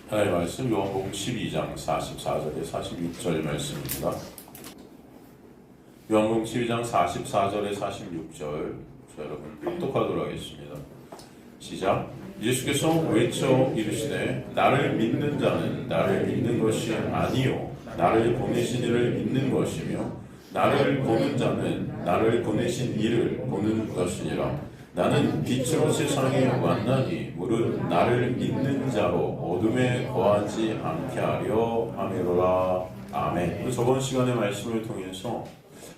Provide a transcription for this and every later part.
하나님의 말씀 요한복음 12장 44절에 46절 말씀입니다. 요한복음 12장 44절에 46절 여러분 합독하도록 하겠습니다. 시작. 예수께서 외쳐 이르시되 나를 믿는 자는 나를 믿는 것이 아니요 나를 보내신 이를 믿는 것이며 나를 보는 자는 나를 보내신 이를 보는 것이니라. 나는 빛으로 세상에 왔나니 무릇 나를 믿는 자로 어둠에 거하지 않게 하려 함이로라. 아멘. 저번 시간의 말씀을 통해서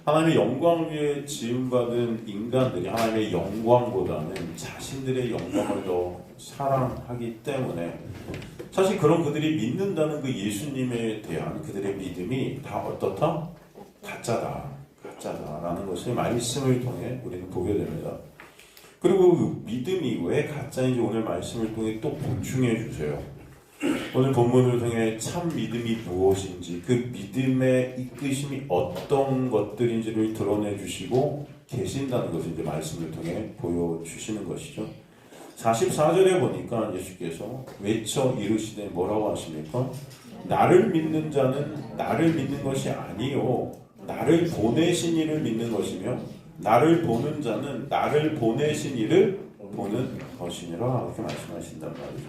하나님의 영광 위에 지음받은 인간들이 하나님의 영광보다는 자신들의 영광을 더 사랑하기 때문에 사실 그런 그들이 믿는다는 그 예수님에 대한 그들의 믿음이 다 어떻다? 가짜다라는 것을 말씀을 통해 우리는 보게 됩니다. 그리고 그 믿음이 왜 가짜인지 오늘 말씀을 통해 또 보충해 주세요. 오늘 본문을 통해 참 믿음이 무엇인지 그 믿음의 이끄심이 어떤 것들인지를 드러내 주시고 계신다는 것을 이제 말씀을 통해 보여주시는 것이죠. 44절에 보니까 예수께서 외쳐 이르시되 뭐라고 하십니까? 나를 믿는 자는 나를 믿는 것이 아니요 나를 보내신 이를 믿는 것이며 나를 보는 자는 나를 보내신 이를 보는 것이니라 이렇게 말씀하신단 말이죠.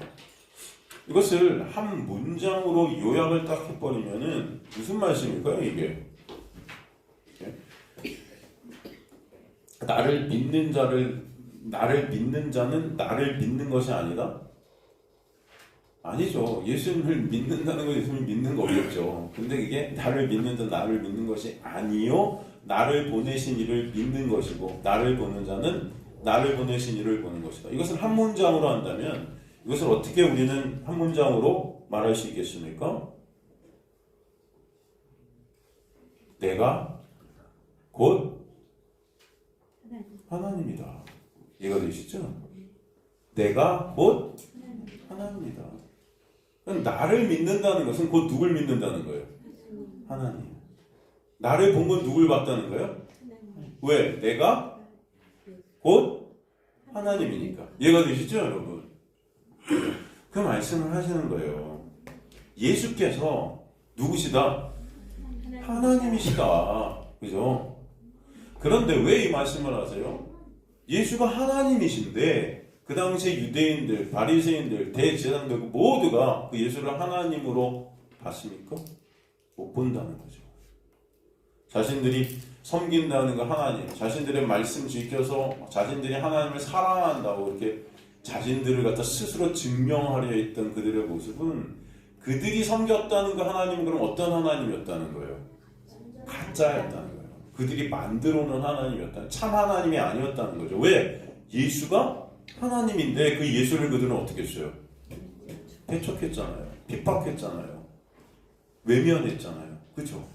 이것을 한 문장으로 요약을 딱 해버리면은 무슨 말씀일까요 이게? 나를 믿는 자는 나를 믿는 것이 아니다? 아니죠. 예수님을 믿는다는 건 예수님을 믿는 거겠죠. 근데 이게 나를 믿는 자 나를 믿는 것이 아니요 나를 보내신 이를 믿는 것이고 나를 보는 자는 나를 보내신 이를 보는 것이다. 이것을 한 문장으로 한다면 이것을 어떻게 우리는 한 문장으로 말할 수 있겠습니까? 내가 곧 하나님이다. 이해가 되시죠? 내가 곧 하나님이다. 나를 믿는다는 것은 곧 누굴 믿는다는 거예요? 하나님. 나를 본 건 누굴 봤다는 거예요? 왜? 내가 곧 하나님이니까. 이해가 되시죠, 여러분? 그 말씀을 하시는 거예요. 예수께서 누구시다? 하나님이시다. 그죠? 그런데 왜 이 말씀을 하세요? 예수가 하나님이신데 그 당시에 유대인들, 바리새인들, 대제사장들 모두가 그 예수를 하나님으로 봤습니까? 못 본다는 거죠. 자신들이 섬긴다는 거 하나님, 자신들의 말씀 지켜서 자신들이 하나님을 사랑한다고 이렇게 자신들을 갖다 스스로 증명하려 했던 그들의 모습은 그들이 섬겼다는 그 하나님은 그럼 어떤 하나님이었다는 거예요? 가짜였다는 거예요. 그들이 만들어 놓은 하나님이었다는, 참 하나님이 아니었다는 거죠. 왜? 예수가 하나님인데 그 예수를 그들은 어떻게 했어요? 배척했잖아요. 핍박했잖아요. 외면했잖아요. 그죠?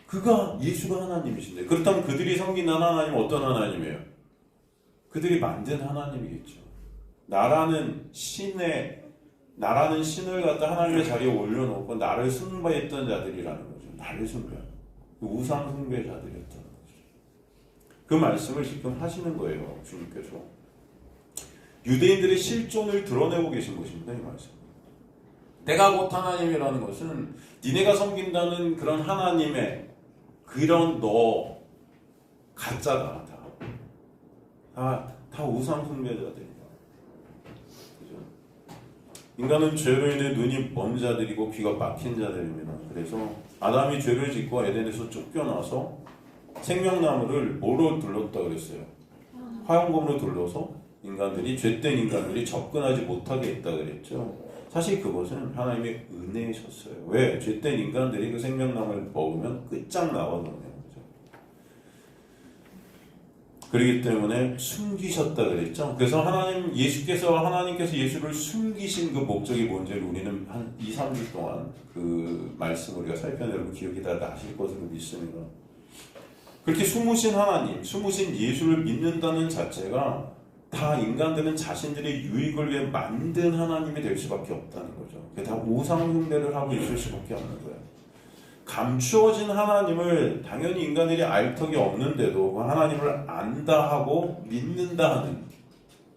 그가 예수가 하나님이신데 그렇다면 그들이 섬긴 하나님은 어떤 하나님이에요? 그들이 만든 하나님이겠죠. 나라는 신을 갖다 하나님의 자리에 올려놓고 나를 숭배했던 자들이라는 거죠. 나를 숭배하는 우상 숭배자들이었다는 거죠. 그 말씀을 지금 하시는 거예요. 주님께서. 유대인들의 실존을 드러내고 계신 것입니다. 이 말씀. 내가 곧 하나님이라는 것은 니네가 섬긴다는 그런 하나님의 그런 너 가짜다. 다 우상 숭배자들이다. 그죠? 인간은 죄로 인해 눈이 먼 자들이고 귀가 막힌 자들입니다. 그래서 아담이 죄를 짓고 에덴에서 쫓겨나서 생명나무를 뭐로 둘렀다 그랬어요? 화용검으로 둘러서 죄된 인간들이 접근하지 못하게 했다 그랬죠. 사실 그것은 하나님의 은혜이셨어요. 왜? 죄된 인간들이 그 생명나무를 먹으면 끝장나거든요. 그렇죠? 그렇기 때문에 숨기셨다 그랬죠. 그래서 하나님께서 예수를 숨기신 그 목적이 뭔지를 우리는 한 2-3주 동안 그 말씀을 우리가 살펴내면 기억이 다 나실 것으로 믿습니다. 그렇게 숨으신 하나님, 숨으신 예수를 믿는다는 자체가 다 인간들은 자신들의 유익을 위해 만든 하나님이 될 수밖에 없다는 거죠. 다 우상 숭배를 하고 있을 수밖에 없는 거예요. 감추어진 하나님을 당연히 인간들이 알 턱이 없는데도 그 하나님을 안다 하고 믿는다 하는,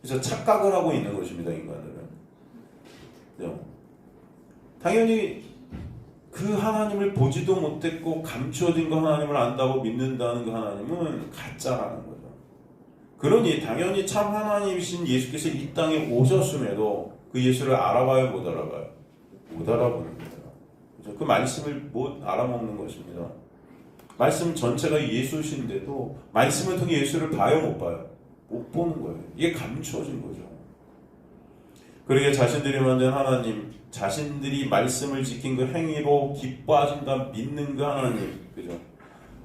그래서 착각을 하고 있는 것입니다. 인간들은. 당연히 그 하나님을 보지도 못했고 감추어진 그 하나님을 안다고 믿는다는 그 하나님은 가짜라는 거죠. 그러니 당연히 참 하나님이신 예수께서 이 땅에 오셨음에도 그 예수를 알아봐요, 못 알아봐요? 못 알아보는 거예요. 그 말씀을 못 알아먹는 것입니다. 말씀 전체가 예수신데도 말씀을 통해 예수를 봐요, 못 봐요? 못 보는 거예요. 이게 감추어진 거죠. 그러게 자신들이 만든 하나님, 자신들이 말씀을 지킨 그 행위로 기뻐하신다 믿는 그 하나님, 그죠?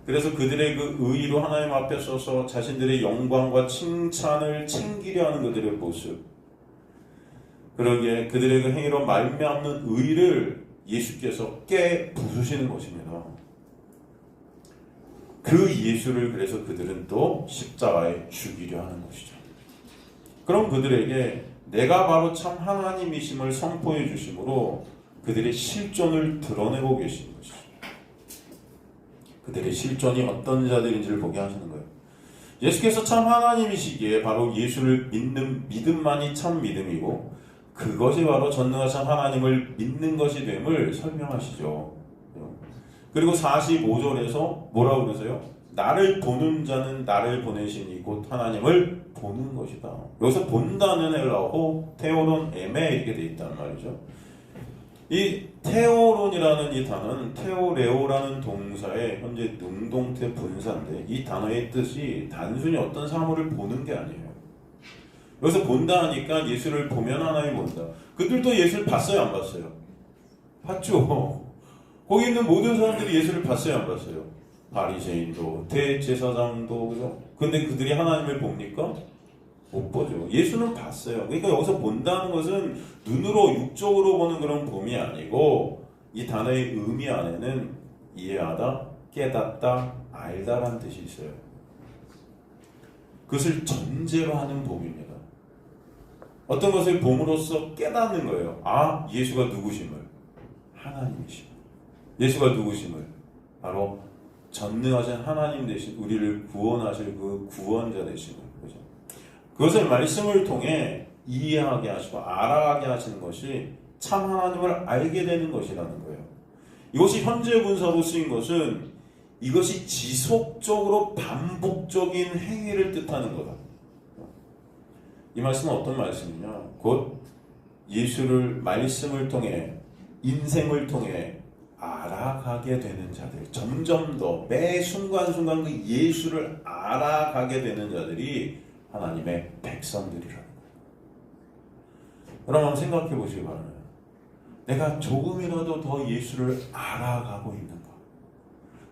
그래서 그들의 그 의의로 하나님 앞에 서서 자신들의 영광과 칭찬을 챙기려 하는 그들의 모습, 그러기에 그들의 그 행위로 말미암는 의의를 예수께서 깨 부수시는 것입니다. 그 예수를 그래서 그들은 또 십자가에 죽이려 하는 것이죠. 그럼 그들에게 내가 바로 참 하나님이심을 선포해 주심으로 그들의 실존을 드러내고 계신 것이죠. 그들의 실존이 어떤 자들인지를 보게 하시는 거예요. 예수께서 참 하나님이시기에 바로 예수를 믿는 믿음만이 참 믿음이고 그것이 바로 전능하신 하나님을 믿는 것이 됨을 설명하시죠. 그리고 45절에서 뭐라고 그러세요? 나를 보는 자는 나를 보내신 이곳 하나님을 보는 것이다. 여기서 본다는 헬라어 테오론 에메 이렇게 돼 있단 말이죠. 이 테오론이라는 이 단어는 테오레오라는 동사의 현재 능동태 분사인데 이 단어의 뜻이 단순히 어떤 사물을 보는 게 아니에요. 여기서 본다 하니까 예수를 보면 하나님 본다. 그들도 예수를 봤어요, 안 봤어요? 봤죠. 거기 있는 모든 사람들이 예수를 봤어요, 안 봤어요? 바리새인도 대제사장도 그죠? 근데 그들이 하나님을 봅니까? 못 보죠. 예수는 봤어요. 그러니까 여기서 본다는 것은 눈으로 육적으로 보는 그런 봄이 아니고 이 단어의 의미 안에는 이해하다, 깨닫다, 알다라는 뜻이 있어요. 그것을 전제로 하는 봄입니다. 어떤 것을 봄으로써 깨닫는 거예요. 아, 예수가 누구심을? 하나님이심을. 예수가 누구심을? 바로 전능하신 하나님 되신 우리를 구원하실 그 구원자 되심을. 그죠? 그것을 말씀을 통해 이해하게 하시고 알아가게 하시는 것이 참 하나님을 알게 되는 것이라는 거예요. 이것이 현재 분사로 쓰인 것은 이것이 지속적으로 반복적인 행위를 뜻하는 거다. 이 말씀은 어떤 말씀이냐? 곧 예수를 말씀을 통해 인생을 통해 알아가게 되는 자들, 점점 더 매 순간순간 그 예수를 알아가게 되는 자들이 하나님의 백성들이라는 거예요. 그럼 한번 생각해 보시기 바랍니다. 내가 조금이라도 더 예수를 알아가고 있는가?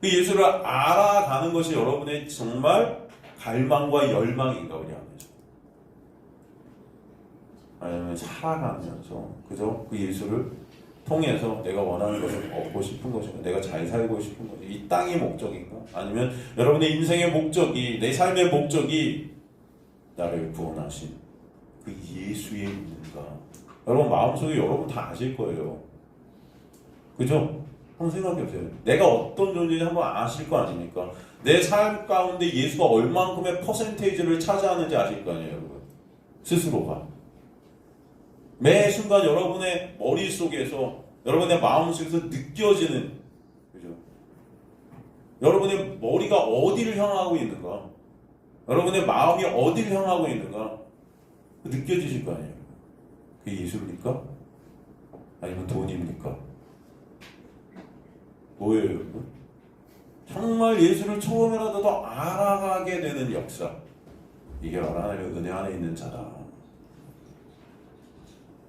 그 예수를 알아가는 것이 여러분의 정말 갈망과 열망인가 우리 안에서? 아니면 살아가면서 그죠? 그 예수를 통해서 내가 원하는 것을 얻고 싶은 것인가? 내가 잘 살고 싶은 것인가? 이 땅의 목적인가? 아니면 여러분의 인생의 목적이, 내 삶의 목적이 나를 구원하신 그 예수에 있는가? 여러분 마음속에 여러분 다 아실 거예요. 그죠? 한번 생각해 보세요. 내가 어떤 존재인지 한번 아실 거 아닙니까? 내 삶 가운데 예수가 얼만큼의 퍼센테이지를 차지하는지 아실 거 아니에요, 여러분? 스스로가. 매 순간 여러분의 머릿속에서, 여러분의 마음속에서 느껴지는, 그죠? 여러분의 머리가 어디를 향하고 있는가? 여러분의 마음이 어디를 향하고 있는가? 느껴지실 거 아니에요? 그게 예수입니까? 아니면 돈입니까? 뭐예요, 여러분? 정말 예수를 처음이라도 더 알아가게 되는 역사. 이게 바로 하나님의 은혜 안에 있는 자다.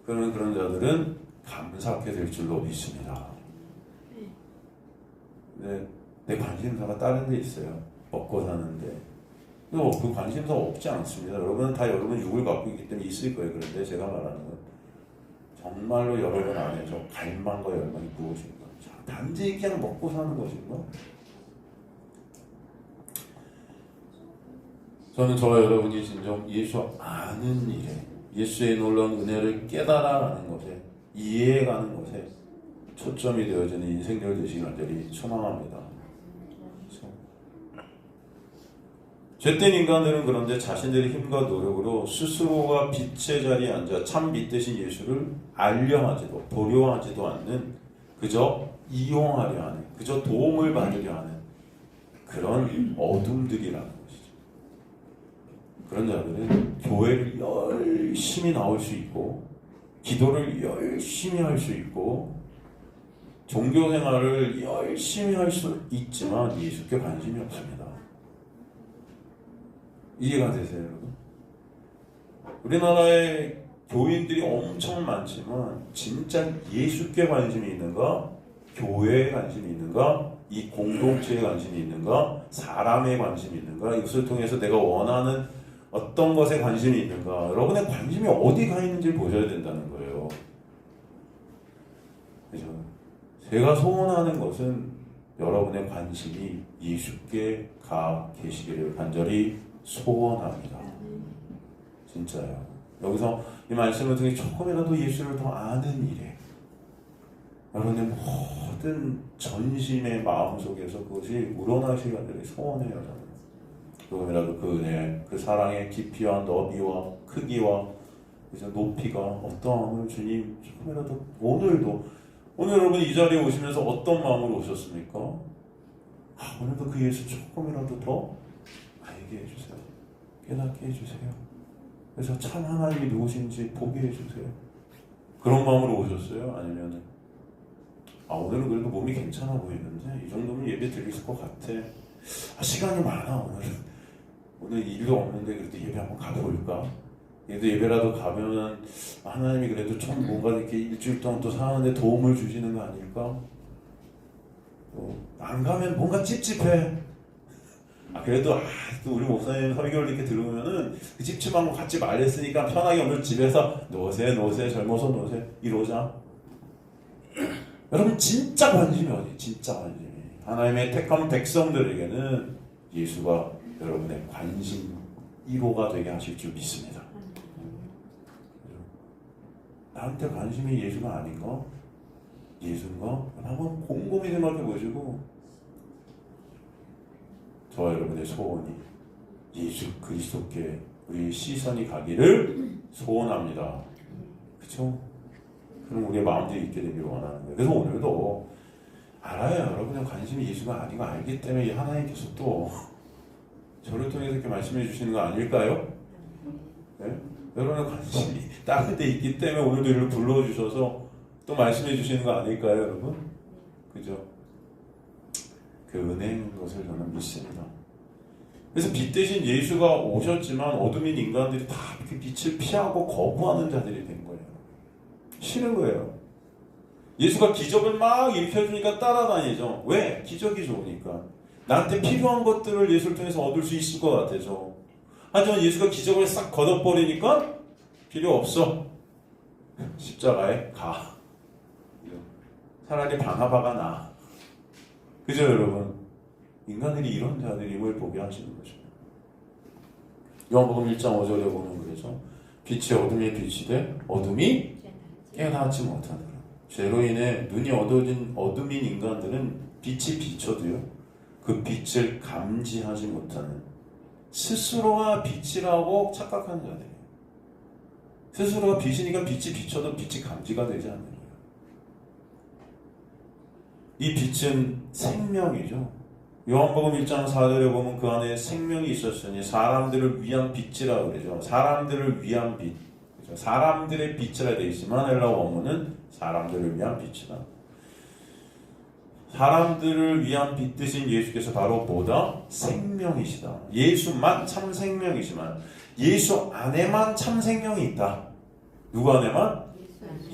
그러면 그런 자들은 감사하게 될 줄로 믿습니다. 네, 내 관심사가 다른 데 있어요. 먹고 사는데. 그 관심사 없지 않습니다. 여러분은 다 여러분 육을 갖고 있기 때문에 있을 거예요. 그런데 제가 말하는 건 정말로 여러분 안에 저 갈망과 열망이 무엇인가? 단지 그냥 먹고 사는 것인가? 저는 저와 여러분이 진정 예수 아는 일에, 예수의 놀라운 은혜를 깨달아가는 것에, 이해해가는 것에 초점이 되어지는 인생들 되시길 간절히 소망합니다. 죄된 인간들은 그런데 자신들의 힘과 노력으로 스스로가 빛의 자리에 앉아 참 빛 대신 예수를 알려 하지도 보려 하지도 않는, 그저 이용하려 하는, 그저 도움을 받으려 하는 그런 어둠들이라는 것이죠. 그런 자들은 교회를 열심히 나올 수 있고 기도를 열심히 할 수 있고 종교생활을 열심히 할 수 있지만 예수께 관심이 없습니다. 이해가 되세요, 여러분? 우리나라에 교인들이 엄청 많지만 진짜 예수께 관심이 있는가? 교회에 관심이 있는가? 이 공동체에 관심이 있는가? 사람에 관심이 있는가? 이것을 통해서 내가 원하는 어떤 것에 관심이 있는가? 여러분의 관심이 어디 가 있는지 보셔야 된다는 거예요. 그죠? 제가 소원하는 것은 여러분의 관심이 예수께 가 계시기를 간절히 소원합니다. 진짜요. 여기서 이 말씀을 통해 조금이라도 예수를 더 아는 일에 여러분의 모든 전심의 마음속에서 그것이 우러나시기 간절히 소원해요. 저는. 조금이라도 그 은혜, 그 사랑의 깊이와 너비와 크기와 높이가 어떠함을 주님 조금이라도 오늘 여러분 이 자리에 오시면서 어떤 마음으로 오셨습니까? 오늘도 그 예수 조금이라도 더 알게 해주세요. 깨닫게 해주세요. 그래서 참 하나님이 누구신지 보게 해주세요. 그런 마음으로 오셨어요? 아니면 오늘은 그래도 몸이 괜찮아 보이는데 이 정도면 예배 드릴 것 같아. 시간이 많아 오늘 일도 없는데 그래도 예배 한번 가볼까? 그래도 예배라도 가면은 하나님이 그래도 좀 뭔가 이렇게 일주일 동안 또 사는데 도움을 주시는 거 아닐까? 안 가면 뭔가 찝찝해. 그래도 또 우리 목사님 설교를 이렇게 들으면은 그 찝찝한 거 갖지 말랬으니까 편하게 오늘 집에서 노세 젊어서 노세 이러자. 여러분 진짜 관심이 어디? 진짜 관심이 하나님의 택한 백성들에게는 예수가 여러분의 관심 1호가 되게 하실 줄 믿습니다. 나한테 관심이 예수가 아닌가? 예수인가? 한번 곰곰이 생각해 보시고 저와 여러분의 소원이 예수 그리스도께 우리 시선이 가기를 소원합니다. 그렇죠? 그럼 우리의 마음들이 있게 되기를 원하는 거예요. 그래서 오늘도 알아요. 여러분의 관심이 예수가 아닌 거 알기 때문에 하나님께서 또 저를 통해서 이렇게 말씀해 주시는 거 아닐까요? 네? 여러분의 관심이 다른 데 있기 때문에 오늘도 이를 불러주셔서 또 말씀해 주시는 거 아닐까요, 여러분? 그죠? 그 은혜인 것을 저는 믿습니다. 그래서 빛 대신 예수가 오셨지만 어둠인 인간들이 다 그 빛을 피하고 거부하는 자들이 된 거예요. 싫은 거예요. 예수가 기적을 막 일으켜주니까 따라다니죠. 왜? 기적이 좋으니까. 나한테 필요한 것들을 예수를 통해서 얻을 수 있을 것 같아서. 하지만 예수가 기적을 싹 걷어버리니까 필요 없어. 십자가에 가. 차라리 바나바가 나. 그죠, 여러분? 인간들이 이런 자들임을 보게 하시는 거죠. 요한복음 1장 5절에 보면 그러죠. 빛이 어둠에 빛이 돼 어둠이 깨닫지 못하더라. 죄로 인해 눈이 어두워진 어둠인 인간들은 빛이 비춰도요 그 빛을 감지하지 못하는 스스로가 빛이라고 착각하는 자들이에요. 스스로가 빛이니까 빛이 비춰도 빛이 감지가 되지 않는 거예요. 이 빛은 생명이죠. 요한복음 1장 4절에 보면 그 안에 생명이 있었으니 사람들을 위한 빛이라고 그러죠. 사람들을 위한 빛. 그렇죠? 사람들의 빛이라 되어 있지만 헬라어 원문은 사람들을 위한 빛이다. 사람들을 위한 빛 대신 예수께서 바로 뭐다? 생명이시다. 예수만 참 생명이지만 예수 안에만 참 생명이 있다. 누구 안에만?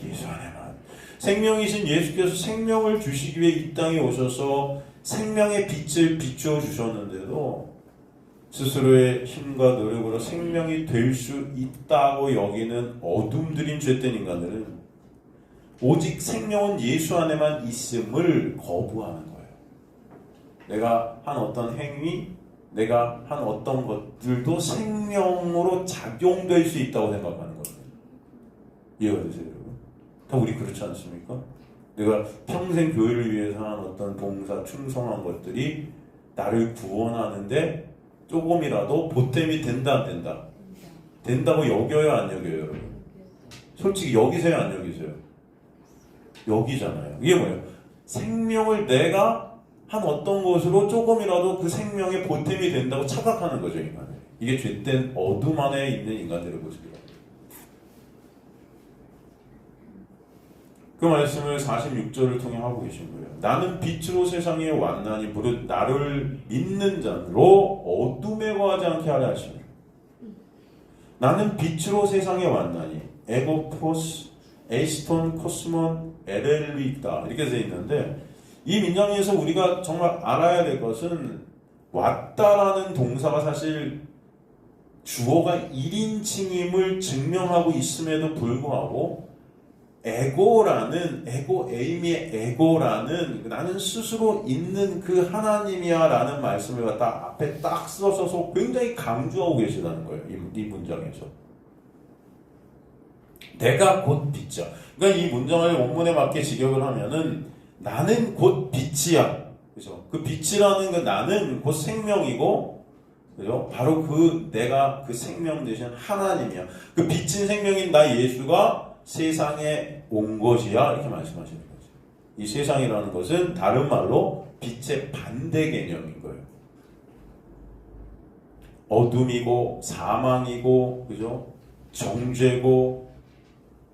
예수 안에만. 생명이신 예수께서 생명을 주시기 위해 이 땅에 오셔서 생명의 빛을 비추어 주셨는데도 스스로의 힘과 노력으로 생명이 될 수 있다고 여기는 어둠들인 죄된 인간들은 오직 생명은 예수 안에만 있음을 거부하는 거예요. 내가 한 어떤 행위, 내가 한 어떤 것들도 생명으로 작용될 수 있다고 생각하는 거예요. 이해가 되세요, 여러분? 다 우리 그렇지 않습니까? 내가 평생 교회를 위해서 한 어떤 봉사, 충성한 것들이 나를 구원하는데 조금이라도 보탬이 된다 안 된다? 된다고 여겨요 안 여겨요 여러분? 솔직히 여기세요 안 여기세요? 여기잖아요. 이게 뭐예요? 생명을 내가 한 어떤 것으로 조금이라도 그 생명에 보탬이 된다고 착각하는 거죠 인간은. 이게 죄된 어둠 안에 있는 인간들의 모습이에요. 그 말씀을 46절을 통해 하고 계신 거예요. 나는 빛으로 세상에 왔나니 무릇 나를 믿는 자로 어둠에 거하지 않게 하려 하시니. 나는 빛으로 세상에 왔나니 에고포스, 에이스톤, 코스몬, 에렐리다 이렇게 되어 있는데 이 문장에서 우리가 정말 알아야 될 것은 왔다라는 동사가 사실 주어가 1인칭임을 증명하고 있음에도 불구하고 에이미의 에고라는 나는 스스로 있는 그 하나님이야 라는 말씀을 갖다 앞에 딱 써서 굉장히 강조하고 계시다는 거예요. 이 문장에서. 내가 곧 빛이야. 그러니까 이 문장을 원문에 맞게 직역을 하면은 나는 곧 빛이야. 그죠? 그 빛이라는 그 나는 곧 생명이고, 그죠? 바로 그 내가 그 생명 되신 하나님이야. 그 빛인 생명인 나 예수가 세상에 온 것이야 이렇게 말씀하시는 거죠. 이 세상이라는 것은 다른 말로 빛의 반대 개념인 거예요. 어둠이고 사망이고 그죠? 정죄고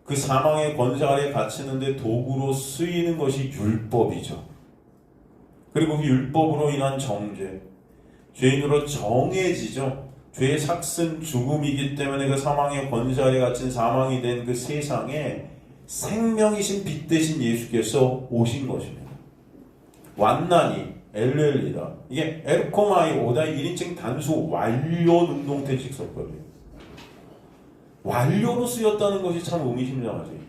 그 사망의 권세 아래 갇히는데 도구로 쓰이는 것이 율법이죠. 그리고 그 율법으로 인한 정죄, 죄인으로 정해지죠. 죄의 삭슨 죽음이기 때문에 그 사망의 권세 아래 갇힌 사망이 된 그 세상에 생명이신 빛 대신 예수께서 오신 것입니다. 완나니 엘렐리다. 이게 에르코마이 오다 1인칭 단수 완료 능동태식 서법이에요. 완료로 쓰였다는 것이 참 의미심장하죠. 이게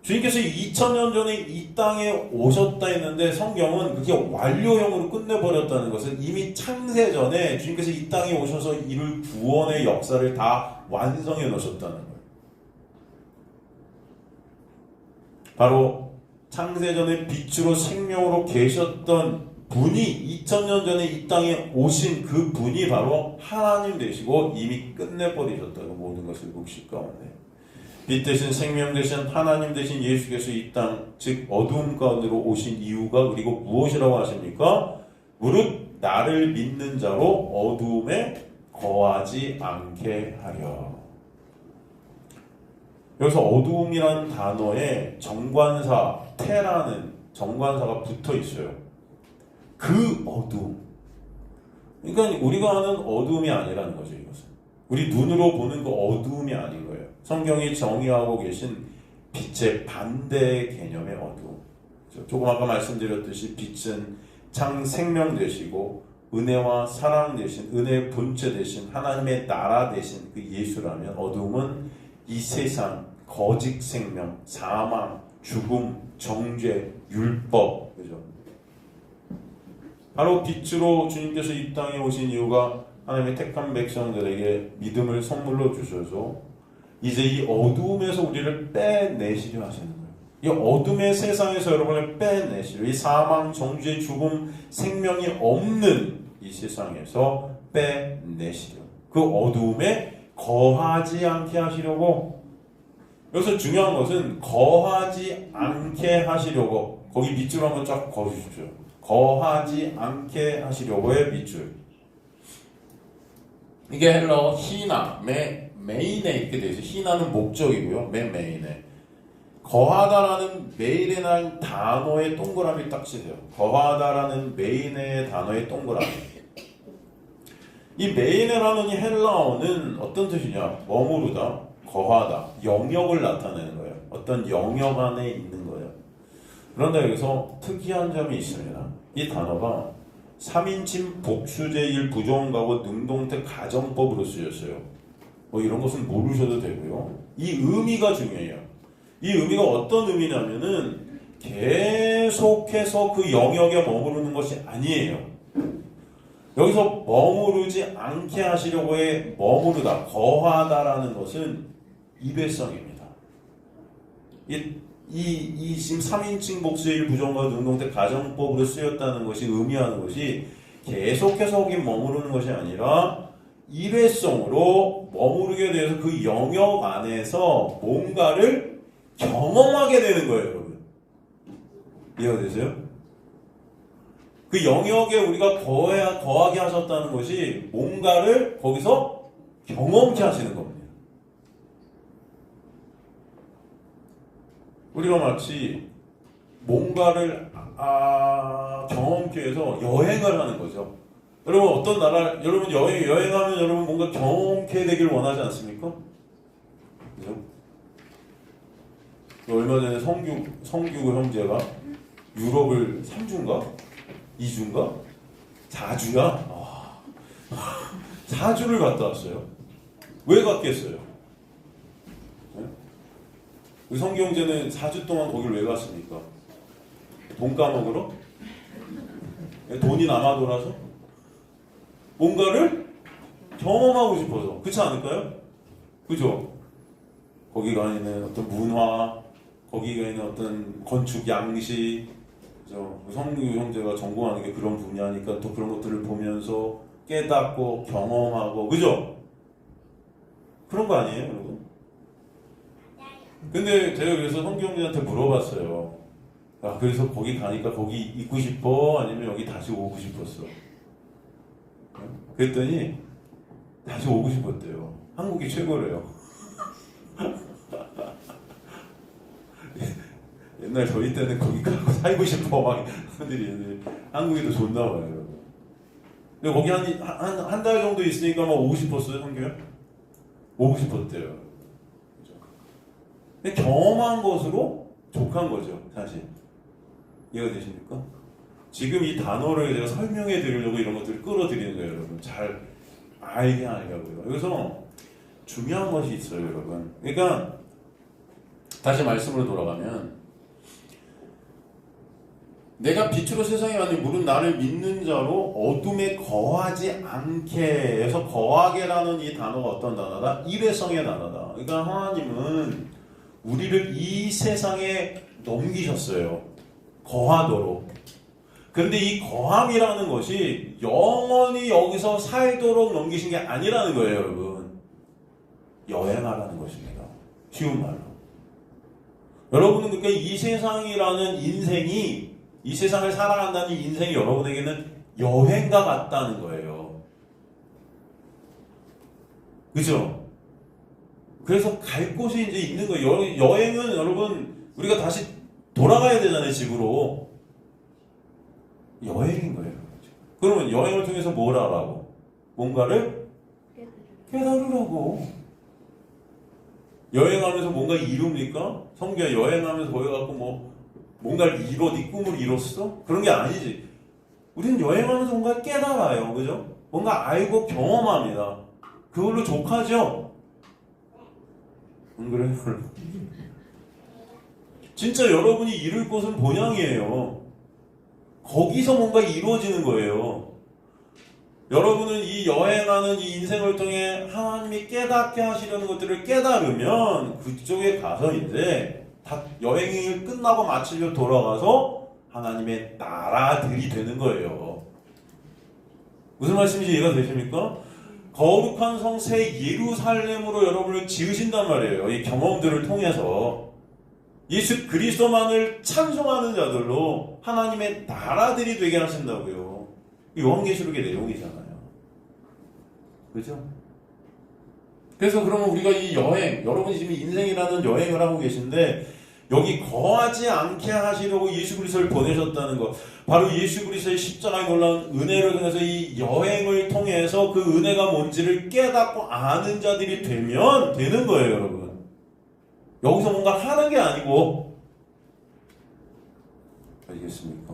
주님께서 2000년 전에 이 땅에 오셨다 했는데 성경은 그게 완료형으로 끝내버렸다는 것은 이미 창세 전에 주님께서 이 땅에 오셔서 이룰 구원의 역사를 다 완성해 놓으셨다는 거예요. 바로 창세 전에 빛으로 생명으로 계셨던 분이 2000년 전에 이 땅에 오신 그 분이 바로 하나님 되시고 이미 끝내버리셨다고 모든 것을 묵실 가운데 빛 대신 생명 대신 하나님 대신 예수께서 이 땅, 즉 어두움 가운데로 오신 이유가 그리고 무엇이라고 하십니까? 무릇 나를 믿는 자로 어두움에 거하지 않게 하려. 여기서 어두움이라는 단어에 정관사, 태라는 정관사가 붙어 있어요. 그 어두움. 그러니까 우리가 아는 어두움이 아니라는 거죠, 이것은. 우리 눈으로 보는 그 어두움이 아닌 거예요. 성경이 정의하고 계신 빛의 반대 개념의 어두움. 조금 아까 말씀드렸듯이 빛은 참 생명 되시고 은혜와 사랑 되신 은혜의 본체 되신 하나님의 나라 되신 그 예수라면 어두움은 이 세상 거짓 생명, 사망, 죽음, 정죄, 율법 그죠? 바로 빛으로 주님께서 이 땅에 오신 이유가 하나님의 택한 백성들에게 믿음을 선물로 주셔서 이제 이 어두움에서 우리를 빼내시려 하시는 거예요. 이 어둠의 세상에서 여러분을 빼내시려 이 사망, 정죄, 죽음, 생명이 없는 이 세상에서 빼내시려 그 어두움에 거하지 않게 하시려고. 여기서 중요한 것은 거하지 않게 하시려고. 거기 밑줄 한번 쫙 그어주십시오. 거하지 않게 하시려고의 밑줄. 이게 헬라어 히나, 메인에 이렇게 되어 있어요. 히나는 목적이고요. 메인에. 거하다라는 메인이라는 단어의 동그라미 딱 치세요. 거하다라는 메인의 단어의 동그라미. 이 메인이라는 이 헬라어는 어떤 뜻이냐? 머무르다, 거하다, 영역을 나타내는 거예요. 어떤 영역 안에 있는 거예요. 그런데 여기서 특이한 점이 있습니다. 이 단어가 3인칭 복수제일 부정가고 능동태 가정법으로 쓰였어요. 뭐 이런 것은 모르셔도 되고요. 이 의미가 중요해요. 이 의미가 어떤 의미냐면은 계속해서 그 영역에 머무르는 것이 아니에요. 여기서 머무르지 않게 하시려고의 머무르다, 거하다라는 것은 일회성입니다. 이 지금 3인칭 복수의 부정과 능동태 가정법으로 쓰였다는 것이 의미하는 것이 계속해서 거기 머무르는 것이 아니라 일회성으로 머무르게 돼서 그 영역 안에서 뭔가를 경험하게 되는 거예요, 여러분. 이해가 되세요? 그 영역에 우리가 거하게 하셨다는 것이 뭔가를 거기서 경험케 하시는 겁니다. 우리가 마치 뭔가를 경험케 해서 여행을 하는 거죠. 여러분 어떤 나라, 여러분 여행하면 여러분 뭔가 경험케 되길 원하지 않습니까? 그죠? 얼마 전에 성규 형제가 유럽을 3주인가? 2주인가? 4주야? 4주를 갔다 왔어요. 왜 갔겠어요? 네? 우리 성규 형제는 4주 동안 거길 왜 갔습니까? 돈 까먹으러? 돈이 남아 돌아서? 뭔가를 경험하고 싶어서. 그렇지 않을까요? 그죠? 거기가 있는 어떤 문화, 거기가 있는 어떤 건축 양식, 그죠? 성규 형제가 전공하는 게 그런 분야니까 또 그런 것들을 보면서 깨닫고 경험하고, 그죠? 그런 거 아니에요, 여러분? 근데 제가 그래서 성규 형제한테 물어봤어요. 그래서 거기 가니까 거기 있고 싶어? 아니면 여기 다시 오고 싶었어? 그랬더니 다시 오고 싶었대요. 한국이 최고래요. 옛날 저희 때는 거기 가고 살고 싶어 막 사람들이 한국이 더 좋나 봐요. 근데 거기 한 달 정도 있으니까 막 오고 싶었어요, 성규야? 오고 싶었대요. 근데 경험한 것으로 족한 거죠, 사실. 이해가 되십니까? 지금 이 단어를 제가 설명해 드리려고 이런 것들을 끌어들이는 거예요, 여러분. 잘 알게 하려고요. 여기서 중요한 것이 있어요, 여러분. 그러니까 다시 말씀으로 돌아가면 내가 빛으로 세상에 왔니 물은 나를 믿는 자로 어둠에 거하지 않게 해서 거하게라는 이 단어가 어떤 단어다? 일회성의 단어다. 그러니까 하나님은 우리를 이 세상에 넘기셨어요. 거하도록. 그런데 이 거함이라는 것이 영원히 여기서 살도록 넘기신 게 아니라는 거예요, 여러분. 여행하라는 것입니다. 쉬운 말로. 여러분은 그러니까 이 세상이라는 인생이, 이 세상을 살아간다는 인생이 여러분에게는 여행과 같다는 거예요. 그죠? 그래서 갈 곳이 이제 있는 거예요. 여행은 여러분, 우리가 다시 돌아가야 되잖아요, 집으로. 여행인 거예요. 그러면 여행을 통해서 뭘 하라고? 뭔가를 깨달으라고. 여행하면서 뭔가 이룹니까? 성규야, 여행하면서 거기 가고 뭔가를 이뤄, 네 꿈을 이뤘어? 그런 게 아니지. 우리는 여행하면서 뭔가 깨달아요. 그죠? 뭔가 알고 경험합니다. 그걸로 족하죠? 안 그래요? 진짜 여러분이 이룰 곳은 본향이에요. 거기서 뭔가 이루어지는 거예요. 여러분은 이 여행하는 이 인생을 통해 하나님이 깨닫게 하시려는 것들을 깨달으면 그쪽에 가서 이제 다 여행이 끝나고 마치려 돌아가서 하나님의 나라들이 되는 거예요. 무슨 말씀인지 이해가 되십니까? 거룩한 성 새 예루살렘으로 여러분을 지으신단 말이에요. 이 경험들을 통해서 예수 그리스도만을 찬송하는 자들로 하나님의 나라들이 되게 하신다고요. 이 요한계시록의 내용이잖아요. 그죠? 그래서 그러면 우리가 이 여행, 여러분이 지금 인생이라는 여행을 하고 계신데 여기 거하지 않게 하시려고 예수 그리스도를 보내셨다는 것, 바로 예수 그리스도의 십자가에 놀라운 은혜를 통해서 이 여행을 통해서 그 은혜가 뭔지를 깨닫고 아는 자들이 되면 되는 거예요, 여러분. 여기서 뭔가 하는 게 아니고. 알겠습니까?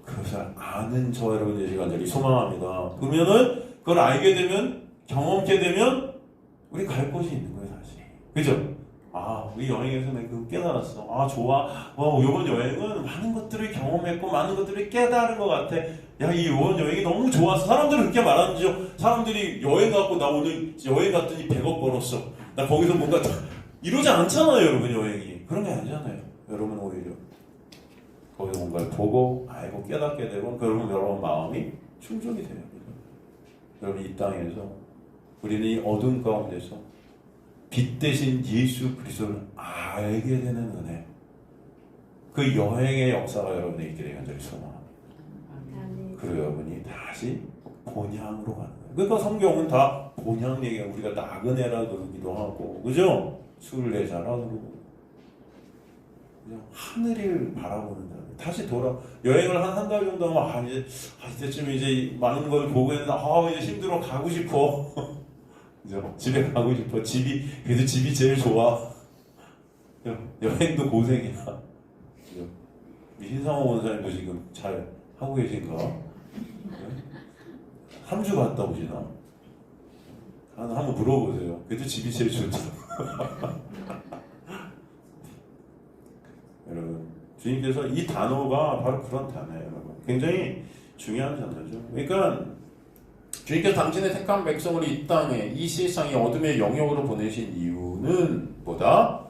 그것을 아는 저 여러분 되시기 간절히 소망합니다. 그러면은 그걸 알게 되면, 경험하게 되면 우리 갈 곳이 있는 거예요, 사실. 그죠? 우리 여행에서 내가 그거 깨달았어. 좋아. 이번 여행은 많은 것들을 경험했고 많은 것들을 깨달은 것 같아. 야, 이번 여행이 너무 좋았어. 사람들은 그렇게 말하는지요. 사람들이 여행 갔고 나 오늘 여행 갔더니 100억 벌었어. 나 거기서 뭔가 이러지 않잖아요, 여러분. 여행이 그런 게 아니잖아요, 여러분. 오히려 거기서 뭔가를 보고 알고 깨닫게 되고 그러면 여러분 마음이 충족이 돼요. 여러분 이 땅에서 우리는 이 어둠 가운데서 빛 대신 예수 그리스도를 알게 되는 은혜, 그 여행의 역사가 여러분에게 있기를 간절히 소망합니다. 그리고 여러분이 다시 본향으로 가는 거예요. 그러니까 성경은 다 본향 얘기가, 우리가 나그네라 그러기도 하고, 그죠? 순례자라 그러고, 그냥 하늘을 바라보는 자. 다시 여행을 한 달 정도 하면, 이때쯤 이제 많은 걸 보고 있는데, 이제 힘들어, 가고 싶어. 그죠? 집에 가고 싶어. 그래도 집이 제일 좋아. 여행도 고생이야. 그죠? 신상호 원사님도 지금 잘 하고 계신가? 3주 갔다 오시나? 한번 물어보세요. 그래도 집이 제일 좋죠. 여러분, 주님께서 이 단어가 바로 그런 단어예요. 여러분. 굉장히 중요한 단어죠. 그러니까 주님께서 당신의 택한 백성을 이 땅에, 이 세상의 어둠의 영역으로 보내신 이유는 뭐다?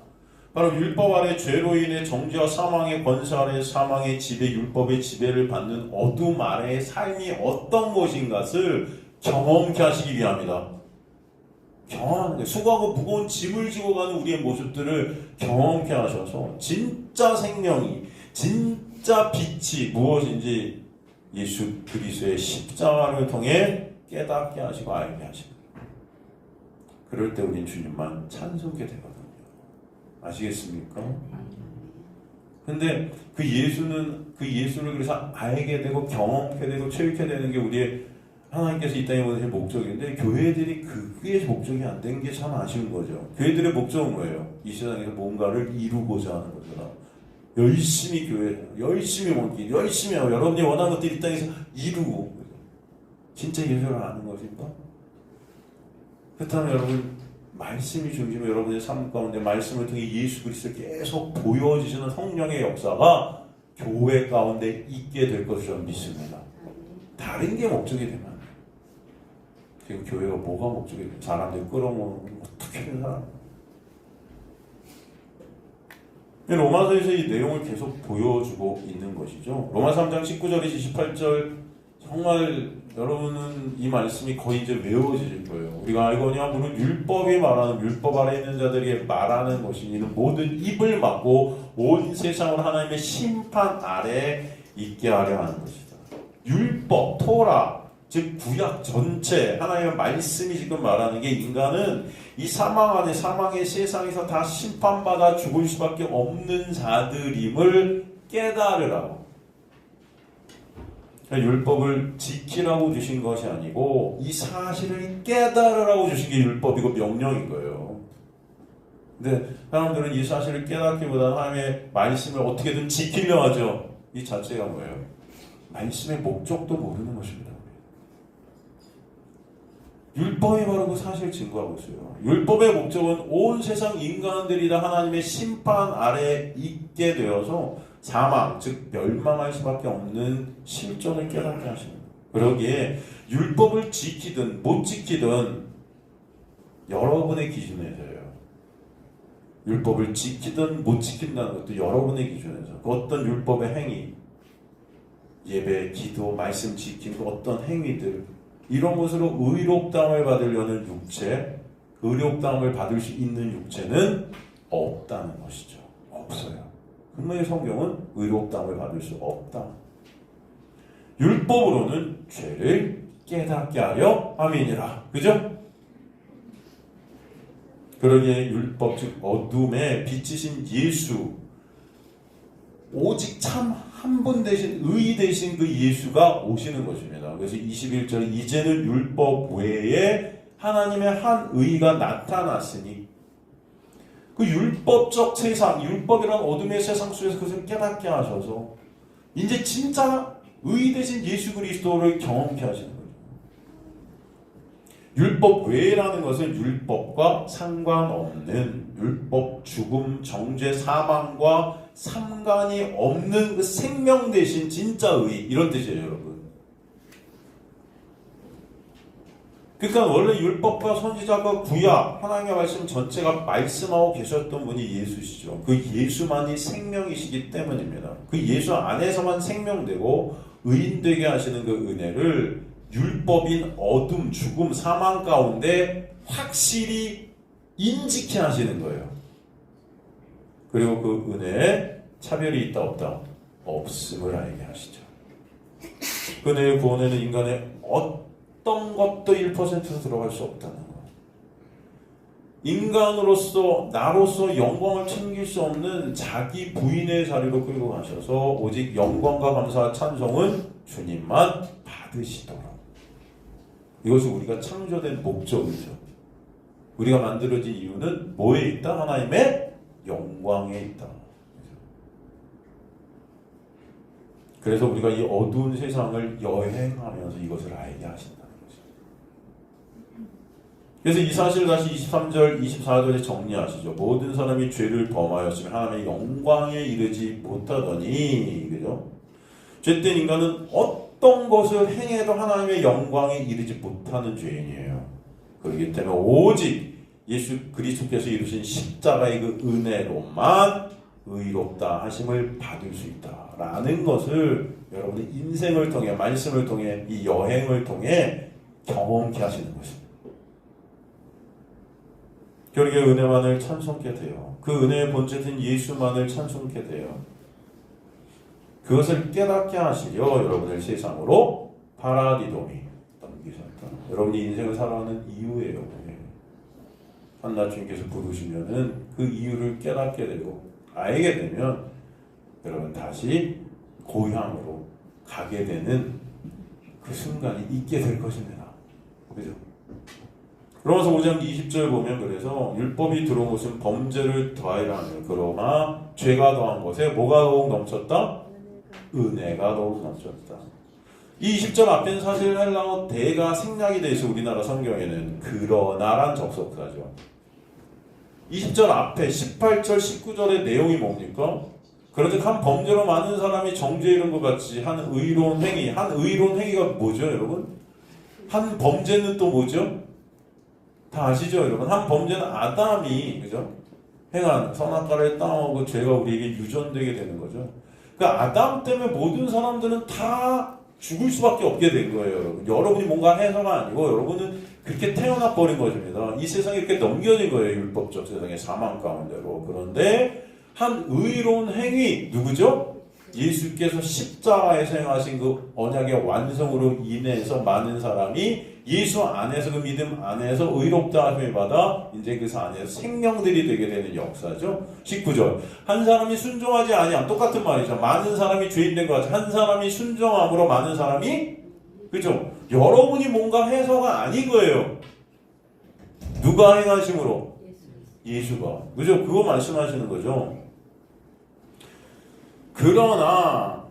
바로 율법 아래 죄로 인해 정죄와 사망의 권세 아래 사망의 지배, 율법의 지배를 받는 어둠 아래의 삶이 어떤 것인가를 경험케 하시기 위함이다. 경험하는 거예요. 수고하고 무거운 짐을 지고 가는 우리의 모습들을 경험케 하셔서 진짜 생명이, 진짜 빛이 무엇인지 예수 그리스도의 십자가를 통해 깨닫게 하시고 알게 하시고, 그럴 때 우린 주님만 찬송하게 되거든요. 아시겠습니까? 근데 그 예수를 그래서 알게 되고 경험하게 되고 체육하게 되는 게 우리의 하나님께서 이 땅에 보내신 목적인데, 교회들이 그게 목적이 안 된 게 참 아쉬운 거죠. 교회들의 목적은 뭐예요? 이 세상에서 뭔가를 이루고자 하는 거잖아. 열심히 열심히 먹기, 열심히 하고 여러분이 원하는 것들 이 땅에서 이루고, 진짜 예수를 아는 것인가? 그렇다면 여러분, 말씀이 중심으로 여러분의 삶 가운데 말씀을 통해 예수 그리스도를 계속 보여주시는 성령의 역사가 교회 가운데 있게 될 것을 저는 믿습니다. 다른 게 목적이 되면, 지금 교회가 뭐가 목적이 돼요? 사람들 끌어모으는 어떻게든 사람. 로마서에서 이 내용을 계속 보여주고 있는 것이죠. 로마 3장 19절에서 28절, 정말 여러분은 이 말씀이 거의 이제 외워질 거예요. 우리가 알거니와 물은 율법이 말하는, 율법 아래 있는 자들에게 말하는 것이니 이는 모든 입을 막고 온 세상을 하나님의 심판 아래 있게 하려 하는 것이다. 율법, 토라, 즉 구약 전체 하나님의 말씀이 지금 말하는 게, 인간은 이 사망 안에, 사망의 세상에서 다 심판받아 죽을 수밖에 없는 자들임을 깨달으라고. 율법을 지키라고 주신 것이 아니고 이 사실을 깨달으라고 주신 게 율법이고 명령인 거예요. 근데 사람들은 이 사실을 깨닫기보다는 하나님의 말씀을 어떻게든 지키려 하죠. 이 자체가 뭐예요? 말씀의 목적도 모르는 것입니다. 율법이 바로 그 사실을 증거하고 있어요. 율법의 목적은 온 세상 인간들이 다 하나님의 심판 아래 있게 되어서 사망, 즉 멸망할 수밖에 없는 실존을 깨닫게 하시는 거예요. 그러기에 율법을 지키든 못 지키든 여러분의 기준에서예요. 율법을 지키든 못 지킨다는 것도 여러분의 기준에서, 그 어떤 율법의 행위, 예배, 기도, 말씀 지키는 어떤 행위들, 이런 것으로 의롭다함을 받으려는 육체, 의롭다함을 받을 수 있는 육체는 없다는 것이죠. 없어요. 분명히 성경은 의롭다함을 받을 수 없다. 율법으로는 죄를 깨닫게 하려 함이니라. 그죠? 그러기에 율법, 즉 어둠의 빛이신 예수, 오직 참 한 분 대신, 의 대신 그 예수가 오시는 것입니다. 그래서 21절, 이제는 율법 외에 하나님의 한 의가 나타났으니, 그 율법적 세상, 율법이란 어둠의 세상 속에서 그것을 깨닫게 하셔서 이제 진짜 의 대신 예수 그리스도를 경험케 하시는 거예요. 율법 외라는 것은 율법과 상관없는, 율법, 죽음, 정죄, 사망과 상관이 없는 그 생명 대신 진짜 의, 이런 뜻이에요, 여러분. 그러니까 원래 율법과 선지자가 구약 하나님의 말씀 전체가 말씀하고 계셨던 분이 예수시죠. 그 예수만이 생명이시기 때문입니다. 그 예수 안에서만 생명되고 의인되게 하시는 그 은혜를 율법인 어둠, 죽음, 사망 가운데 확실히 인지케 하시는 거예요. 그리고 그 은혜에 차별이 있다 없다? 없음을 알게 하시죠. 그 은혜의 구원에는 인간의 어떤 것도 1%도 들어갈 수 없다는 거. 인간으로서 나로서 영광을 챙길 수 없는 자기 부인의 자리로 끌고 가셔서 오직 영광과 감사와 찬송은 주님만 받으시도록. 이것이 우리가 창조된 목적이죠. 우리가 만들어진 이유는 뭐에 있다? 하나님의 영광에 있다. 그래서 우리가 이 어두운 세상을 여행하면서 이것을 알게 하신다는 거죠. 그래서 이 사실을 다시 23절, 24절에 정리하시죠. 모든 사람이 죄를 범하였으면 하나님의 영광에 이르지 못하더니, 그죠? 죄된 인간은 어떤 것을 행해도 하나님의 영광에 이르지 못하는 죄인이에요. 그렇기 때문에 오직 예수 그리스도께서 이루신 십자가의 그 은혜로만 의롭다 하심을 받을 수 있다라는 것을 여러분의 인생을 통해, 말씀을 통해, 이 여행을 통해 경험케 하시는 것입니다. 결국에 은혜만을 찬송케 돼요. 그 은혜의 본체인 예수만을 찬송케 돼요. 그것을 깨닫게 하시려 여러분을 세상으로 파라디돔이 넘기셨다. 여러분이 인생을 살아가는 이유예요. 한나 주님께서 부르시면은 그 이유를 깨닫게 되고 알게 되면 여러분 다시 고향으로 가게 되는 그 순간이 있게 될 것입니다. 그죠? 로마서 5장 20절 보면 그래서 율법이 들어온 것은 범죄를 더하리라 하며 그러나 죄가 더한 것에 뭐가 더욱 넘쳤다? 은혜가 더욱 넘쳤다. 이 20절 앞에는 사실 헬라어 대가 생략이 돼 있어. 우리나라 성경에는 그러나란 접속사죠. 20절 앞에 18절 19절의 내용이 뭡니까? 그런즉 한 범죄로 많은 사람이 정죄에 이른 것 같이 한 의로운 행위, 한 의로운 행위가 뭐죠 여러분? 한 범죄는 또 뭐죠? 다 아시죠 여러분? 한 범죄는 아담이, 그죠? 행한 선악과를 따먹고 죄가 우리에게 유전되게 되는 거죠. 그 아담 때문에 모든 사람들은 다 죽을 수밖에 없게 된 거예요, 여러분. 여러분이 뭔가 해서가 아니고 여러분은 그렇게 태어나 버린 것입니다. 이 세상에 이렇게 넘겨진 거예요, 율법적 세상의 사망 가운데로. 그런데 한 의로운 행위, 누구죠? 예수께서 십자가에서 행하신 그 언약의 완성으로 인해서 많은 사람이 예수 안에서, 그 믿음 안에서 의롭다 하심을 받아 이제 그 안에서 생명들이 되게 되는 역사죠. 19절. 한 사람이 순종하지 아니함. 똑같은 말이죠. 많은 사람이 죄인된 것 같아요. 한 사람이 순종함으로 많은 사람이, 그죠? 여러분이 뭔가 해서가 아닌 거예요. 누가 행하심으로? 예수가. 그죠? 그거 말씀하시는 거죠. 그러나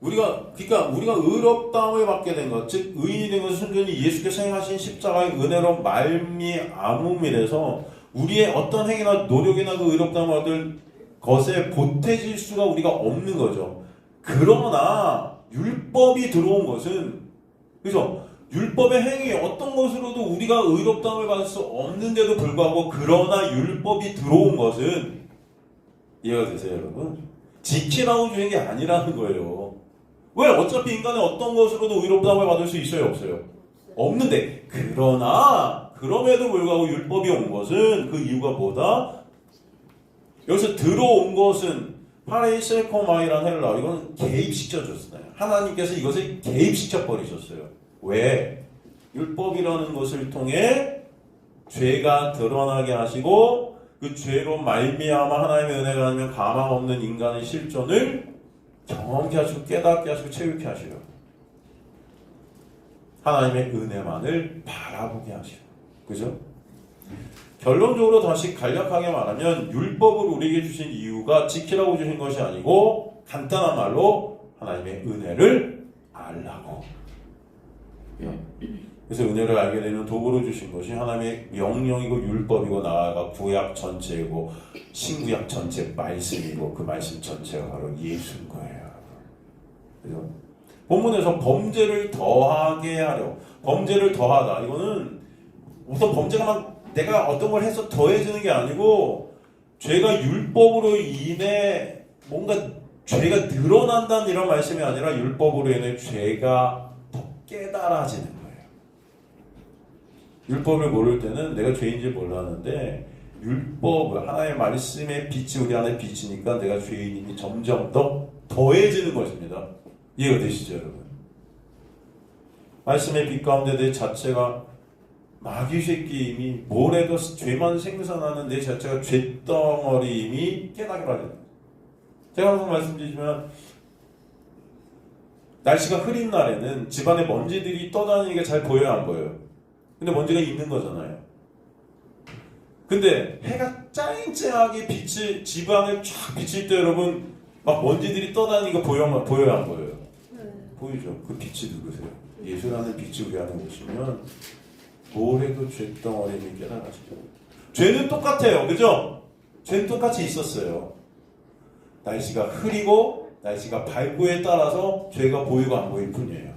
우리가 의롭다함을 받게 된 것, 즉 의인이 된 것은 순전히 예수께서 행하신 십자가의 은혜로 말미암음이라서 우리의 어떤 행위나 노력이나 그 의롭다함을 얻을 것에 보태질 수가 우리가 없는 거죠. 그러나 율법이 들어온 것은, 그죠? 율법의 행위 어떤 것으로도 우리가 의롭다함을 받을 수 없는데도 불구하고 그러나 율법이 들어온 것은, 이해가 되세요 여러분? 지키라고 주는 게 아니라는 거예요. 왜? 어차피 인간은 어떤 것으로도 의롭다함을 받을 수 있어요, 없어요? 없는데, 그러나 그럼에도 불구하고 율법이 온 것은 그 이유가 뭐다? 여기서 들어온 것은 파레이세코마이란 헬라, 이건 개입시켜줬어요. 하나님께서 이것을 개입시켜 버리셨어요. 왜? 율법이라는 것을 통해 죄가 드러나게 하시고 그 죄로 말미암아 하나님의 은혜가 아니면 가망 없는 인간의 실존을 경험케 하시고 깨닫게 하시고 체육케 하시려. 하나님의 은혜만을 바라보게 하시려. 그죠? 결론적으로 다시 간략하게 말하면 율법을 우리에게 주신 이유가 지키라고 주신 것이 아니고 간단한 말로 하나님의 은혜를 알라고. 그래서 은혜를 알게 되는 도구로 주신 것이 하나님의 명령이고 율법이고 나아가 구약 전체이고 신구약 전체 말씀이고 그 말씀 전체가 바로 예수인 거예요. 그죠? 본문에서 범죄를 더하게 하려, 범죄를 더하다, 이거는 우선 범죄가 막 내가 어떤 걸 해서 더해지는 게 아니고 죄가 율법으로 인해 뭔가 죄가 늘어난다는 이런 말씀이 아니라 율법으로 인해 죄가 더 깨달아지는 거예요. 율법을 모를 때는 내가 죄인지 몰랐는데 율법, 하나님의 말씀의 빛이 우리 안에 비치니까 내가 죄인임이 점점 더 더해지는 것입니다. 이해가 되시죠, 여러분? 말씀의 빛 가운데 내 자체가 마귀 새끼임이, 뭘 해도 죄만 생산하는 내 자체가 죄덩어리임이 깨달아져요. 제가 항상 말씀드리지만 날씨가 흐린 날에는 집안에 먼지들이 떠다니는 게 잘 보여요, 안 보여요? 근데 먼지가 있는 거잖아요. 근데 해가 쨍쨍하게 빛을 집 안에 쫙 비칠 때 여러분 막 먼지들이 떠다니는 거 보여요, 안 보여요? 보이죠? 그 빛이 누구세요? 예수라는 빛이 우리 안에 오시면 뭘 해도 죄덩어리를 깨달아지죠. 죄는 똑같아요. 그죠? 죄는 똑같이 있었어요. 날씨가 흐리고 날씨가 밝고에 따라서 죄가 보이고 안 보일 뿐이에요.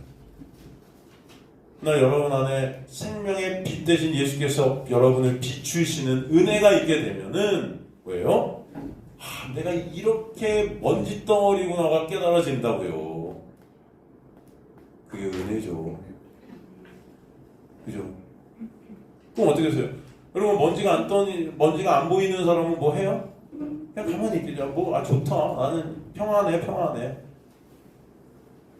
그러나 여러분 안에 생명의 빛 대신 예수께서 여러분을 비추시는 은혜가 있게 되면은 뭐예요? 내가 이렇게 먼지덩어리구나가 깨달아진다고요. 그게 은혜죠. 그죠? 그럼 어떻게 하세요? 여러분 먼지가 안 보이는 사람은 뭐 해요? 그냥 가만히 있겠죠. 좋다. 나는 평안해.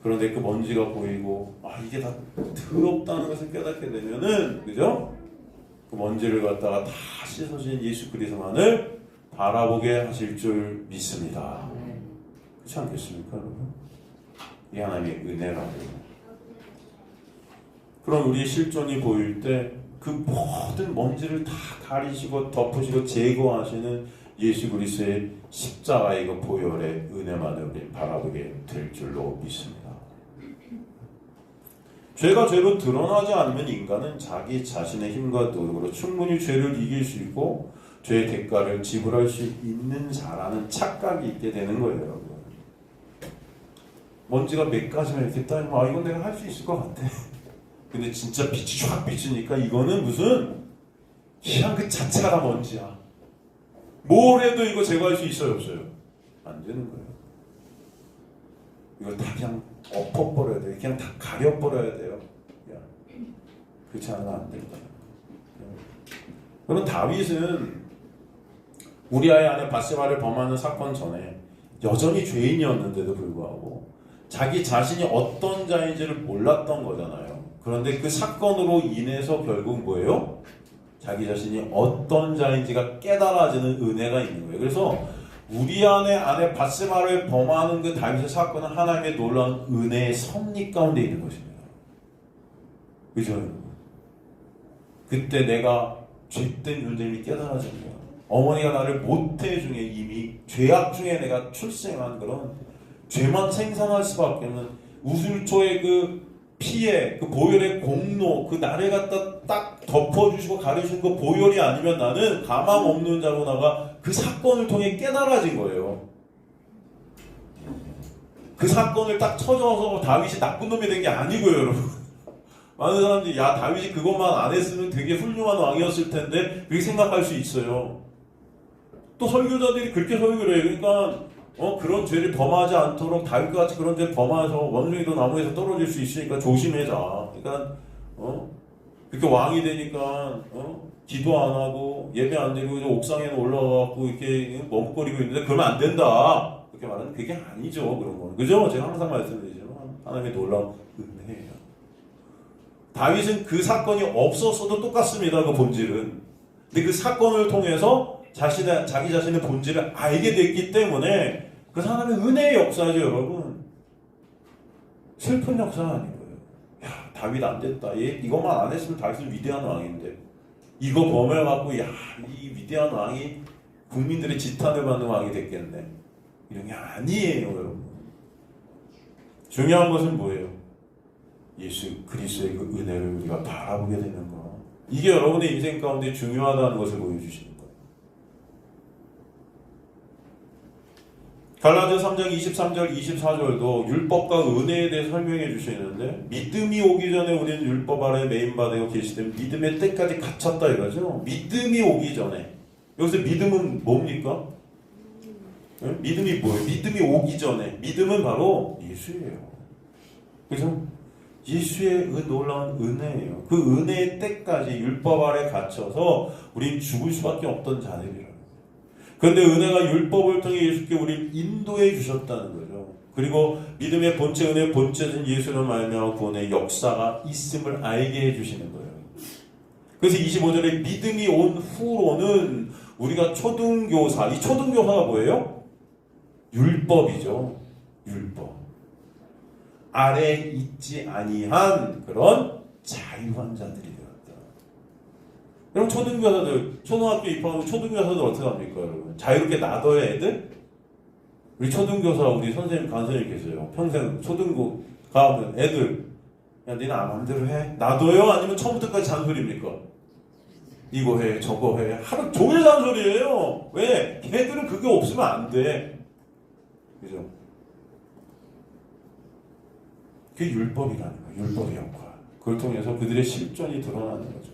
그런데 그 먼지가 보이고 이게 다 더럽다는 것을 깨닫게 되면은, 그죠? 그 먼지를 갖다가 다 씻어진 예수 그리스도만을 바라보게 하실 줄 믿습니다. 그렇지 않겠습니까, 여러분? 이 하나님의 은혜라고요. 그럼 우리의 실존이 보일 때 그 모든 먼지를 다 가리시고 덮으시고 제거하시는 예수 그리스도의 십자가의 그 보혈의 은혜만을 우리 바라보게 될 줄로 믿습니다. 죄가 죄로 드러나지 않으면 인간은 자기 자신의 힘과 노력으로 충분히 죄를 이길 수 있고 죄의 대가를 지불할 수 있는 자라는 착각이 있게 되는 거예요, 여러분. 먼지가 몇 가지만 이렇게 따지면 이건 내가 할 수 있을 것 같아. 근데 진짜 빛이 쫙 비치니까 이거는 무슨 그냥 그 자체가 다 먼지야. 뭘 해도 이거 제거할 수 있어요, 없어요? 안 되는 거예요. 이걸 다 그냥 엎어버려야 돼요. 그냥 다 가려버려야 돼요. 그냥. 그렇지 않으면 안 된다. 그럼 다윗은 우리아의 아내 바세바를 범하는 사건 전에 여전히 죄인이었는데도 불구하고 자기 자신이 어떤 자인지를 몰랐던 거잖아요. 그런데 그 사건으로 인해서 결국 뭐예요? 자기 자신이 어떤 자인지가 깨달아지는 은혜가 있는 거예요. 그래서 우리아의 아내 바세바를 범하는 그 다윗의 사건은 하나님의 놀라운 은혜의 섭리 가운데 있는 것입니다. 그죠? 그때 내가 죄된 존재임이 깨달아진 거야. 어머니가 나를 모태 중에 이미 죄악 중에 내가 출생한 그런 죄만 생산할 수밖에 없는 우슬초의 그 피해, 그 보혈의 공로, 그 나를 갖다 딱 덮어주시고 가려주신 그 보혈이 아니면 나는 가망 없는 자로다가 그 사건을 통해 깨달아진 거예요. 그 사건을 딱 쳐줘서 다윗이 나쁜 놈이 된 게 아니고요, 여러분. 많은 사람들이 다윗이 그것만 안 했으면 되게 훌륭한 왕이었을 텐데 그렇게 생각할 수 있어요. 또 설교자들이 그렇게 설교를 해요. 그러니까 그런 죄를 범하지 않도록 다윗과 같이 그런 죄를 범해서 원숭이도 나무에서 떨어질 수 있으니까 조심해자. 그러니까 그렇게 왕이 되니까 기도 안 하고 예배 안 드리고 옥상에 올라가고 이렇게 머뭇거리고 있는데 그러면 안 된다. 그렇게 말하는 그게 아니죠. 그런 건. 그죠? 제가 항상 말씀드리지만 하나님의 놀라운 은혜예요. 다윗은 그 사건이 없었어도 똑같습니다. 그 본질은. 근데 그 사건을 통해서 자기 자신의 본질을 알게 됐기 때문에 그 사람의 은혜의 역사죠, 여러분. 슬픈 역사가 아니고요. 다윗 안 됐다. 이것만 안 했으면 다윗은 위대한 왕인데. 이거 범해갖고, 이 위대한 왕이 국민들의 지탄을 받는 왕이 됐겠네. 이런 게 아니에요, 여러분. 중요한 것은 뭐예요? 예수 그리스도의 그 은혜를 우리가 바라보게 되는 거. 이게 여러분의 인생 가운데 중요하다는 것을 보여주시는 거예요. 갈라디아 3장 23절 24절도 율법과 은혜에 대해 설명해 주시는데, 믿음이 오기 전에 우리는 율법 아래 매인받아 계시되 믿음의 때까지 갇혔다 이거죠. 믿음이 오기 전에. 여기서 믿음은 뭡니까? 네? 믿음이 뭐예요? 믿음이 오기 전에. 믿음은 바로 예수예요. 그래서 예수의 놀라운 은혜예요. 그 은혜의 때까지 율법 아래 갇혀서 우린 죽을 수밖에 없던 자들이라고. 그런데 은혜가 율법을 통해 예수께 우리를 인도해 주셨다는 거죠. 그리고 믿음의 본체, 은혜의 본체인 예수로 말미암아 구원의 역사가 있음을 알게 해주시는 거예요. 그래서 25절에 믿음이 온 후로는 우리가 초등교사, 이 초등교사가 뭐예요? 율법이죠. 율법. 아래 있지 아니한 그런 자유한 자들이 되었다. 그럼 초등교사들, 초등학교 입학하면 초등교사들 어떻게 합니까, 여러분? 자유롭게 놔둬야 애들? 우리 초등교사, 우리 선생님, 간선생님 계세요. 평생 초등고 가면 애들, 야, 니는 마음대로 해? 놔둬요? 아니면 처음부터까지 잔소리입니까? 이거 해, 저거 해. 하루 종일 잔소리예요. 왜? 걔들은 그게 없으면 안 돼. 그죠? 그게 율법이라는 거예요. 율법의 역할. 그걸 통해서 그들의 실존이 드러나는 거죠.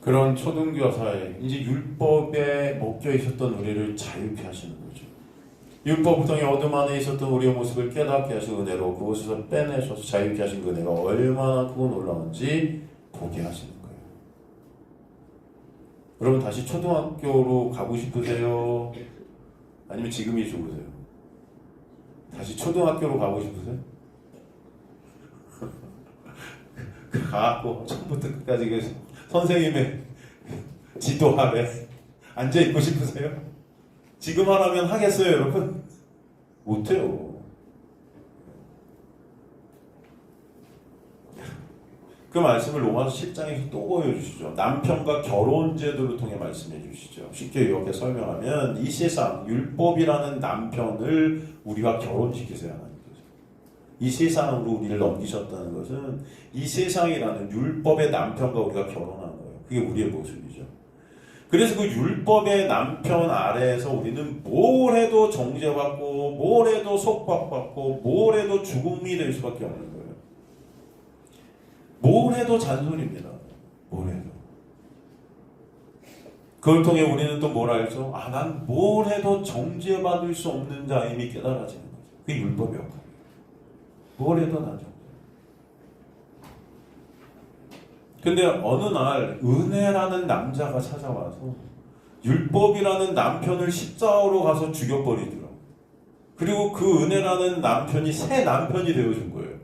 그런 초등교사에 이제 율법에 묶여 있었던 우리를 자유케 하시는 거죠. 율법 통해 어둠 안에 있었던 우리의 모습을 깨닫게 하신 은혜로 그곳에서 빼내셔서 자유케 하신 은혜가 얼마나 크고 놀라운지 보게 하시는 거예요. 여러분 다시 초등학교로 가고 싶으세요? 아니면 지금이 좋으세요? 다시 초등학교로 가고 싶으세요? 가고 처음부터 끝까지 계속 선생님의 지도 아래 앉아있고 싶으세요? 지금 하라면 하겠어요, 여러분? 못해요. 그 말씀을 로마서 10장에서 또 보여주시죠. 남편과 결혼 제도를 통해 말씀해 주시죠. 쉽게 이렇게 설명하면 이 세상, 율법이라는 남편을 우리와 결혼시키세요, 하나님께서. 이 세상으로 우리를 넘기셨다는 것은 이 세상이라는 율법의 남편과 우리가 결혼하는 거예요. 그게 우리의 모습이죠. 그래서 그 율법의 남편 아래에서 우리는 뭘 해도 정죄받고 뭘 해도 속박받고 뭘 해도 죽음이 될 수밖에 없는 거예요. 뭘 해도 잔소리입니다. 뭘 해도. 그걸 통해 우리는 또 뭘 알죠? 아, 난 뭘 해도 정죄받을 수 없는 자임이 깨달아지는 거죠. 그게 율법의 역할이에요. 뭘 해도 난 정죄. 근데 어느 날 은혜라는 남자가 찾아와서 율법이라는 남편을 십자가로 가서 죽여버리더라고요. 그리고 그 은혜라는 남편이 새 남편이 되어준 거예요.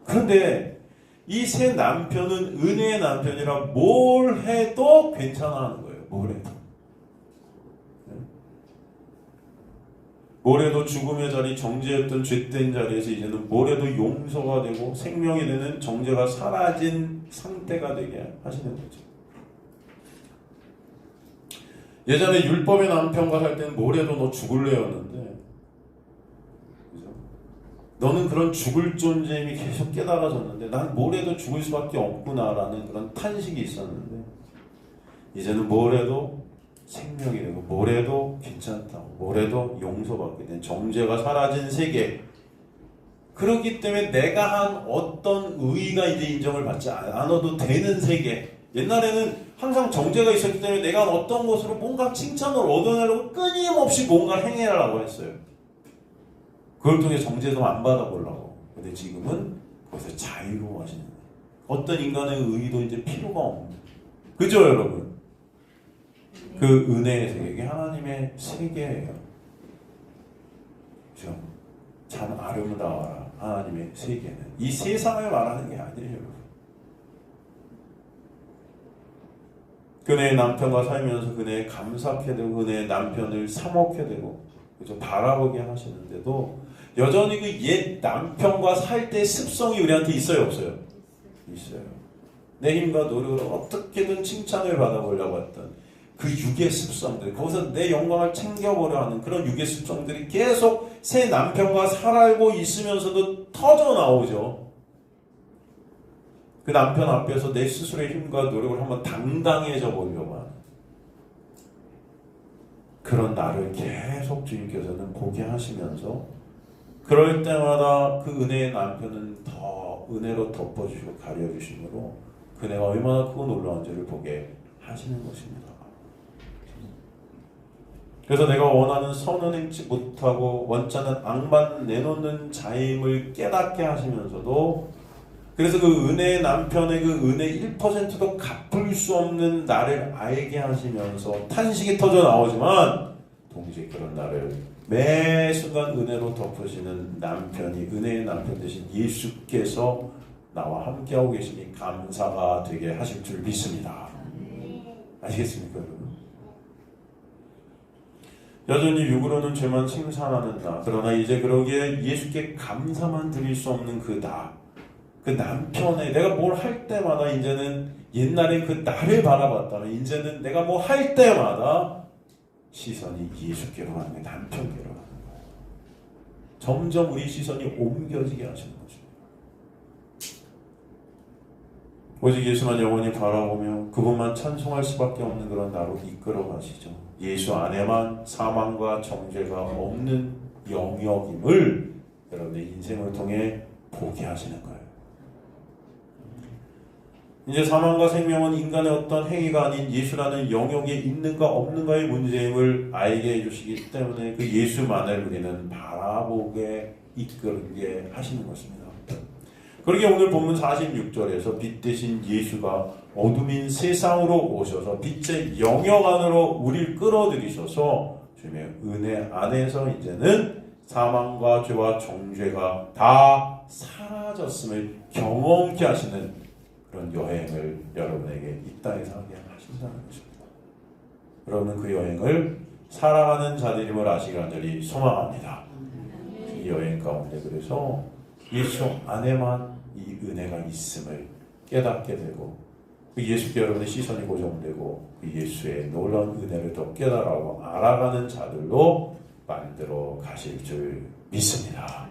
그런데 이 새 남편은 은혜의 남편이라 뭘 해도 괜찮아 하는 거예요. 뭘 해도. 뭘 해도 죽음의 자리, 정죄였던 죄된 자리에서 이제는 뭘 해도 용서가 되고 생명이 되는 정죄가 사라진 상태가 되게 하시는 거죠. 예전에 율법의 남편과 살 때는 뭘 해도 너 죽을래였는데, 그죠? 너는 그런 죽을 존재임이 계속 깨달아졌는데 난 뭘 해도 죽을 수밖에 없구나라는 그런 탄식이 있었는데, 이제는 뭘 해도 생명이 되고 뭘 해도 괜찮다고, 뭘 해도 용서받게 된 정죄가 사라진 세계. 그렇기 때문에 내가 한 어떤 의의가 이제 인정을 받지 않아도 되는 세계. 옛날에는 항상 정죄가 있었기 때문에 내가 한 어떤 것으로 뭔가 칭찬을 얻어내려고 끊임없이 뭔가를 행해라고 했어요. 그걸 통해 정죄도 안 받아보려고. 근데 지금은 거기서 자유로워하시는 거예요. 어떤 인간의 의의도 이제 필요가 없는. 그죠, 여러분? 그 은혜의 세계, 이게 하나님의 세계예요. 그죠? 참 아름다워라. 하나님의 세계는 이 세상을 말하는 게 아니에요. 그네의 남편과 살면서 그네에 감사하게 되고 그네의 남편을 사먹게 되고, 그죠? 바라보게 하시는데도 여전히 그 옛 남편과 살 때 습성이 우리한테 있어요, 없어요? 있어요. 내 힘과 노력으로 어떻게든 칭찬을 받아보려고 했던 그 육의 습성들, 거기서 내 영광을 챙겨보려 하는 그런 육의 습성들이 계속 새 남편과 살고 있으면서도 터져 나오죠. 그 남편 앞에서 내 스스로의 힘과 노력을 한번 당당해져 보려고 하는. 그런 나를 계속 주님께서는 보게 하시면서 그럴 때마다 그 은혜의 남편은 더 은혜로 덮어주시고 가려주심으로 그네가 얼마나 크고 놀라운지를 보게 하시는 것입니다. 그래서 내가 원하는 선은 행치 못하고 원자는 악만 내놓는 자임을 깨닫게 하시면서도 그래서 그 은혜의 남편의 그 은혜 1%도 갚을 수 없는 나를 알게 하시면서 탄식이 터져 나오지만 동시에 그런 나를 매 순간 은혜로 덮으시는 남편이 은혜의 남편 되신 예수께서 나와 함께하고 계시니 감사가 되게 하실 줄 믿습니다. 아시겠습니까, 여러분? 여전히 육으로는 죄만 칭찬하는 나, 그러나 이제 그러기에 예수께 감사만 드릴 수 없는 그 나, 그 남편의 내가 뭘 할 때마다 이제는 옛날엔 그 나를 바라봤다면 이제는 내가 뭐 할 때마다 시선이 예수께로 가는 거예요. 남편께로 가는 거예요. 점점 우리 시선이 옮겨지게 하시는 거죠. 오직 예수만 영원히 바라보며 그분만 찬송할 수밖에 없는 그런 나로 이끌어 가시죠. 예수 안에만 사망과 정죄가 없는 영역임을 여러분의 인생을 통해 보게 하시는 거예요. 이제 사망과 생명은 인간의 어떤 행위가 아닌 예수라는 영역에 있는가 없는가의 문제임을 알게 해주시기 때문에 그 예수만을 우리는 바라보게 이끌게 하시는 것입니다. 그러게 오늘 본문 46절에서 빛 대신 예수가 어둠인 세상으로 오셔서 빛의 영역 안으로 우리를 끌어들이셔서 주님의 은혜 안에서 이제는 사망과 죄와 정죄가 다 사라졌음을 경험케 하시는 그런 여행을 여러분에게 이 땅에서 하게 하신다는 것입니다. 여러분은 그 여행을 살아가는 자들임을 아시기 간절히 소망합니다. 이 여행 가운데 그래서 예수 안에만 이 은혜가 있음을 깨닫게 되고 그 예수께 여러분의 시선이 고정되고 그 예수의 놀라운 은혜를 더 깨달아고 알아가는 자들로 만들어 가실 줄 믿습니다.